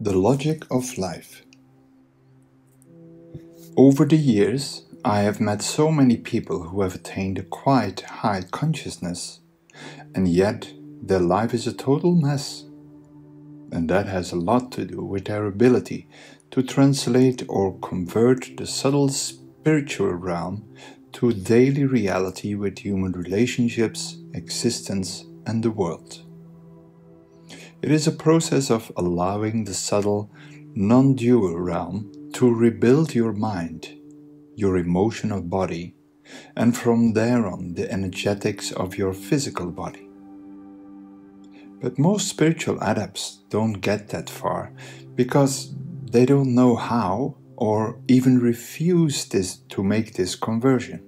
The logic of life. Over the years, I have met so many people who have attained a quite high consciousness, and yet their life is a total mess. And that has a lot to do with their ability to translate or convert the subtle spiritual realm to daily reality with human relationships, existence, and the world. It is a process of allowing the subtle, non-dual realm to rebuild your mind, your emotional body, and from there on the energetics of your physical body. But most spiritual adepts don't get that far because they don't know how or even refuse to make this conversion.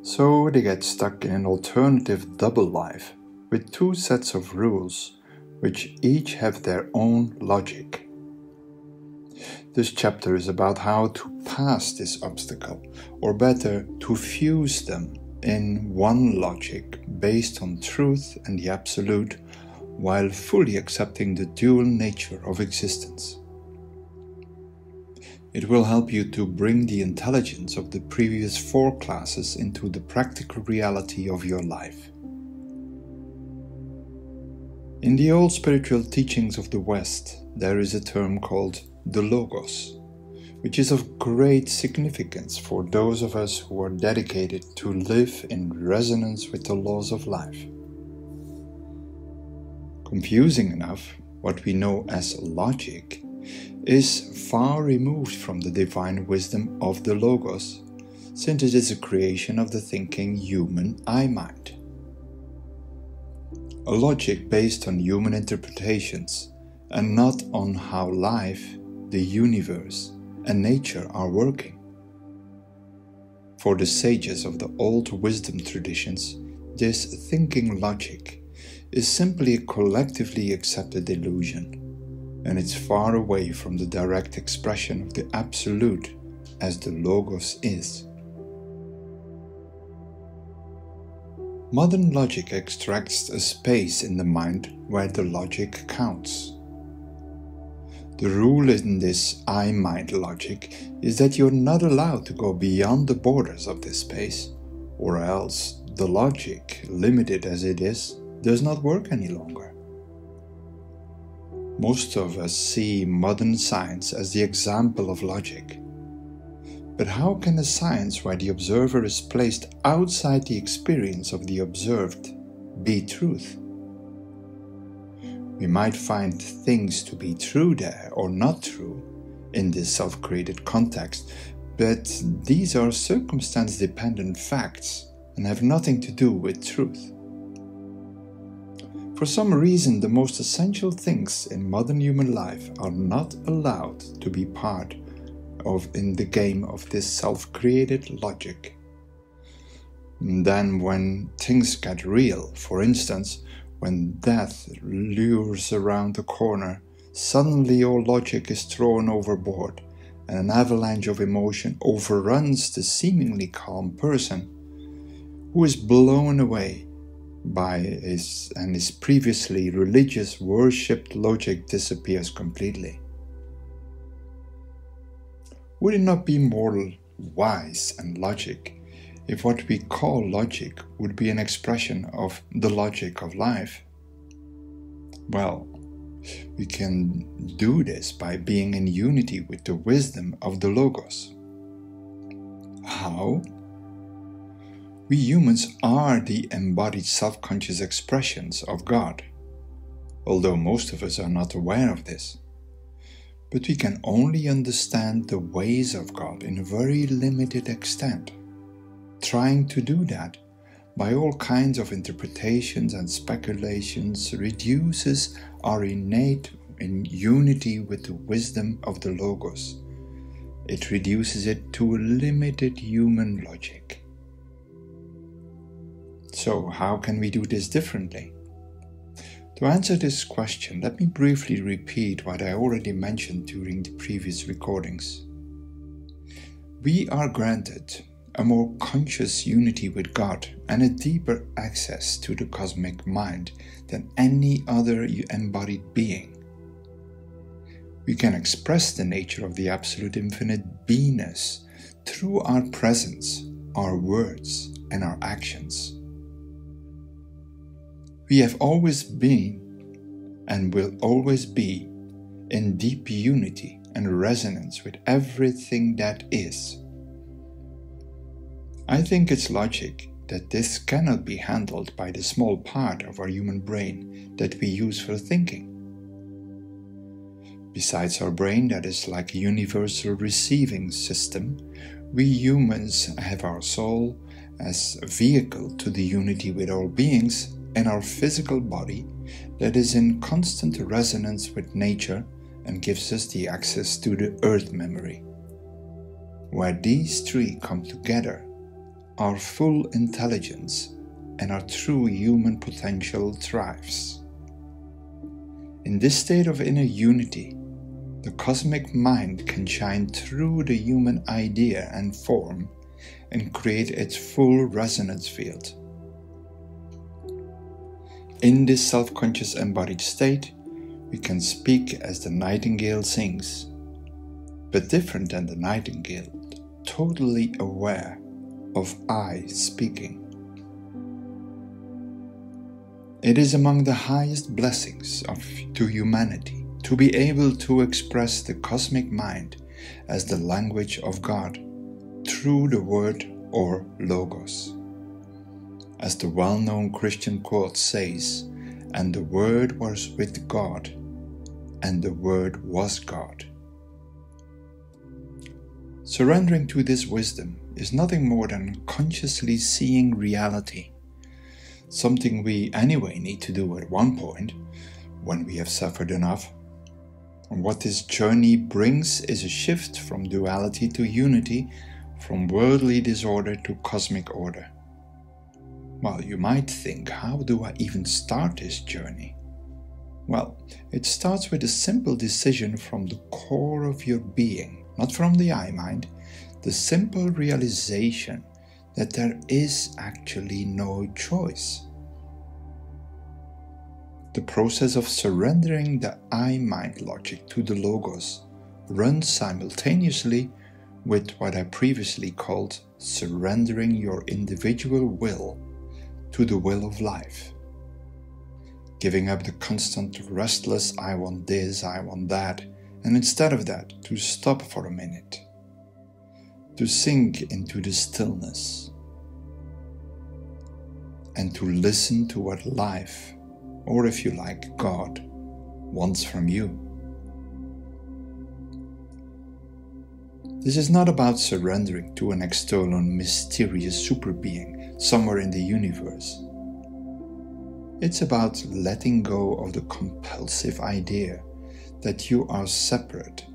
So they get stuck in an alternative double life with two sets of rules which each have their own logic. This chapter is about how to pass this obstacle, or better, to fuse them in one logic based on truth and the absolute, while fully accepting the dual nature of existence. It will help you to bring the intelligence of the previous 4 classes into the practical reality of your life. In the old spiritual teachings of the West, there is a term called the Logos, which is of great significance for those of us who are dedicated to live in resonance with the laws of life. Confusing enough, what we know as logic is far removed from the divine wisdom of the Logos, since it is a creation of the thinking human I-mind. A logic based on human interpretations and not on how life, the universe, and nature are working. For the sages of the old wisdom traditions, this thinking logic is simply a collectively accepted illusion, and it's far away from the direct expression of the Absolute as the Logos is. Modern logic extracts a space in the mind where the logic counts. The rule in this I-mind logic is that you're not allowed to go beyond the borders of this space, or else the logic, limited as it is, does not work any longer. Most of us see modern science as the example of logic. But how can a science where the observer is placed outside the experience of the observed be truth? We might find things to be true there or not true in this self-created context, but these are circumstance-dependent facts and have nothing to do with truth. For some reason, the most essential things in modern human life are not allowed to be part of in the game of this self-created logic. And then when things get real, for instance, when death lures around the corner, suddenly all logic is thrown overboard and an avalanche of emotion overruns the seemingly calm person who is blown away by his previously religious worshipped logic disappears completely. Would it not be more wise and logic if what we call logic would be an expression of the logic of life? Well, we can do this by being in unity with the wisdom of the Logos. How? We humans are the embodied self-conscious expressions of God, although most of us are not aware of this. But we can only understand the ways of God in a very limited extent. Trying to do that by all kinds of interpretations and speculations reduces our innate unity with the wisdom of the Logos. It reduces it to a limited human logic. So how can we do this differently? To answer this question, let me briefly repeat what I already mentioned during the previous recordings. We are granted a more conscious unity with God and a deeper access to the cosmic mind than any other embodied being. We can express the nature of the absolute infinite beingness through our presence, our words, and our actions. We have always been and will always be in deep unity and resonance with everything that is. I think it's logic that this cannot be handled by the small part of our human brain that we use for thinking. Besides our brain that is like a universal receiving system, we humans have our soul as a vehicle to the unity with all beings and our physical body that is in constant resonance with nature and gives us the access to the earth memory. Where these three come together, our full intelligence and our true human potential thrives. In this state of inner unity, the cosmic mind can shine through the human idea and form and create its full resonance field. In this self-conscious embodied state, we can speak as the nightingale sings, but different than the nightingale, totally aware of I speaking. It is among the highest blessings to humanity to be able to express the cosmic mind as the language of God through the word or logos. As the well-known Christian quote says, "And the Word was with God, and the Word was God." Surrendering to this wisdom is nothing more than consciously seeing reality, something we anyway need to do at one point when we have suffered enough. And what this journey brings is a shift from duality to unity, from worldly disorder to cosmic order. Well, you might think, how do I even start this journey? Well, it starts with a simple decision from the core of your being, not from the I mind, the simple realization that there is actually no choice. The process of surrendering the I-mind logic to the logos runs simultaneously with what I previously called surrendering your individual will to the will of life. Giving up the constant restless I want this, I want that, and instead of that to stop for a minute, to sink into the stillness and to listen to what life, or if you like, God, wants from you. This is not about surrendering to an external mysterious super being somewhere in the universe. It's about letting go of the compulsive idea that you are separate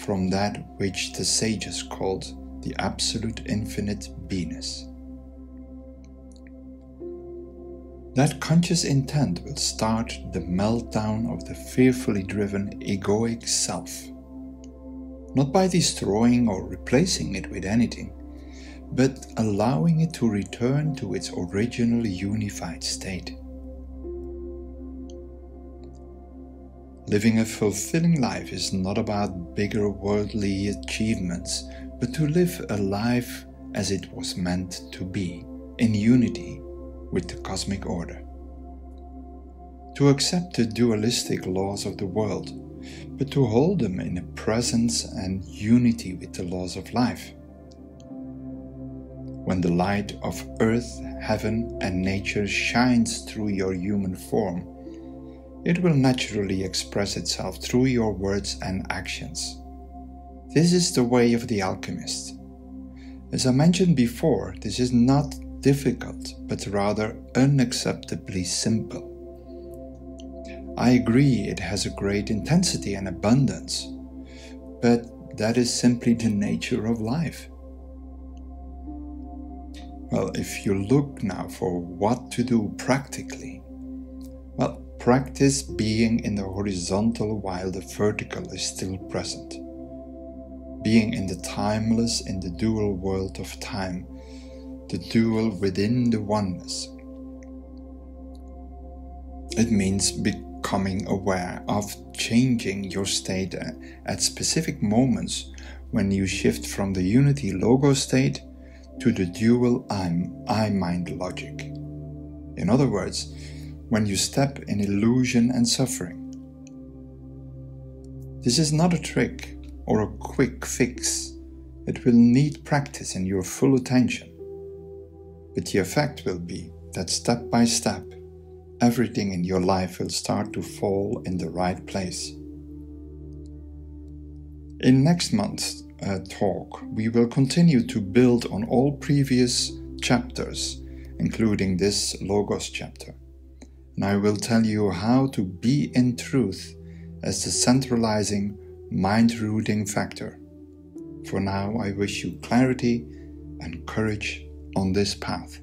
from that which the sages called the absolute infinite beingness. That conscious intent will start the meltdown of the fearfully driven egoic self, not by destroying or replacing it with anything, but allowing it to return to its original unified state. Living a fulfilling life is not about bigger worldly achievements, but to live a life as it was meant to be, in unity with the cosmic order. To accept the dualistic laws of the world, but to hold them in a presence and unity with the laws of life. When the light of earth, heaven, and nature shines through your human form, it will naturally express itself through your words and actions. This is the way of the alchemist. As I mentioned before, this is not difficult, but rather unacceptably simple. I agree it has a great intensity and abundance, but that is simply the nature of life. Well, if you look now for what to do practically, well, practice being in the horizontal while the vertical is still present. Being in the timeless, in the dual world of time, the dual within the oneness. It means becoming aware of changing your state at specific moments when you shift from the unity logos state to the dual I-mind logic. In other words, when you step in illusion and suffering. This is not a trick or a quick fix. It will need practice and your full attention. But the effect will be that step by step, everything in your life will start to fall in the right place. In next month's talk, we will continue to build on all previous chapters, including this Logos chapter. And I will tell you how to be in truth as the centralizing, mind-rooting factor. For now, I wish you clarity and courage on this path.